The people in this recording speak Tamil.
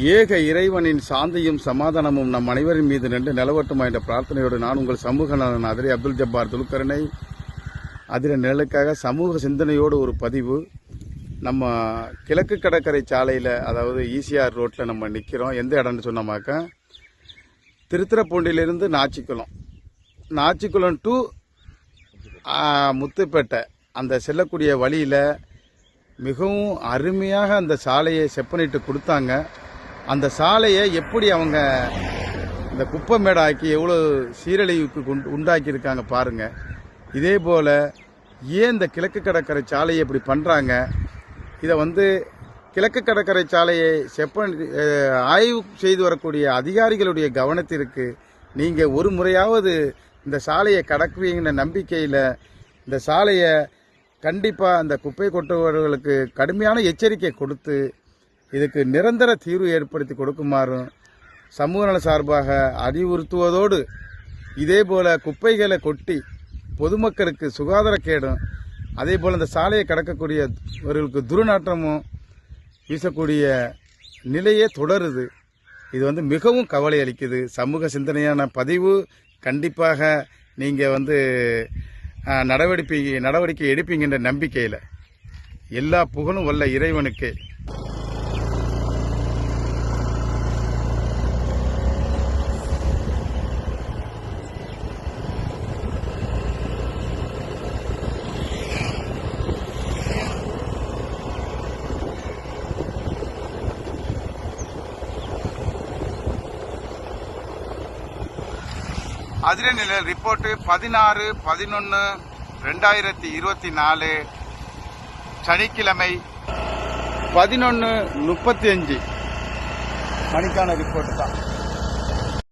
ஏக இறைவனின் சாந்தியும் சமாதானமும் நம் அனைவரின் மீது நின்று நிலவட்டுமா என்ற பிரார்த்தனையோடு நான் உங்கள் சமூக நலன் அதிரை அப்துல் ஜப்பார் துல்கரனை அதிர நிழலுக்காக சமூக சிந்தனையோடு ஒரு பதிவு. நம்ம கிழக்கு கடற்கரை சாலையில், அதாவது ஈசிஆர் ரோட்டில் நம்ம நிற்கிறோம். எந்த இடம்னு சொன்னோமாக்கா, திருத்துறைப்பூண்டியிலிருந்து நாச்சிக்குளம் டு முத்துப்பேட்டை அந்த செல்லக்கூடிய வழியில் மிகவும் அருமையாக அந்த சாலையை செப்பனிட்டு கொடுத்தாங்க. அந்த சாலையை எப்படி அவங்க இந்த குப்பை மேடாக்கி எவ்வளோ சீரழிவுக்கு உண்டாக்கியிருக்காங்க பாருங்கள். இதே போல் ஏன் இந்த கிழக்கு கடற்கரை சாலையை இப்படி பண்ணுறாங்க? இதை கிழக்கு கடற்கரை சாலையை ஆய்வு செய்து வரக்கூடிய அதிகாரிகளுடைய கவனத்திற்கு நீங்கள் ஒரு முறையாவது இந்த சாலையை கடக்குவீங்கிற நம்பிக்கையில் இந்த சாலையை கண்டிப்பாக அந்த குப்பை கொட்டுபவர்களுக்கு கடுமையான எச்சரிக்கை கொடுத்து இதுக்கு நிரந்தர தீர்வு ஏற்படுத்தி கொடுக்குமாறும் சமூக நல சார்பாக அறிவுறுத்துவதோடு, இதே போல் குப்பைகளை கொட்டி பொதுமக்களுக்கு சுகாதாரக்கேடும், அதே போல் இந்த சாலையை கடக்கக்கூடியவர்களுக்கு துர்நாற்றமும் வீசக்கூடிய நிலையே தொடருது. இது மிகவும் கவலை அளிக்குது. சமூக சிந்தனையான பதிவு. கண்டிப்பாக நீங்கள் நடவடிக்கை எடுப்பீங்கன்ற நம்பிக்கையில் எல்லா புகழும் வல்ல இறைவனுக்கே. அதிர நிலையில் ரிப்போர்ட்டு 16/11/2024 சனிக்கிழமை 11:35 மணிக்கான ரிப்போர்ட் தான்.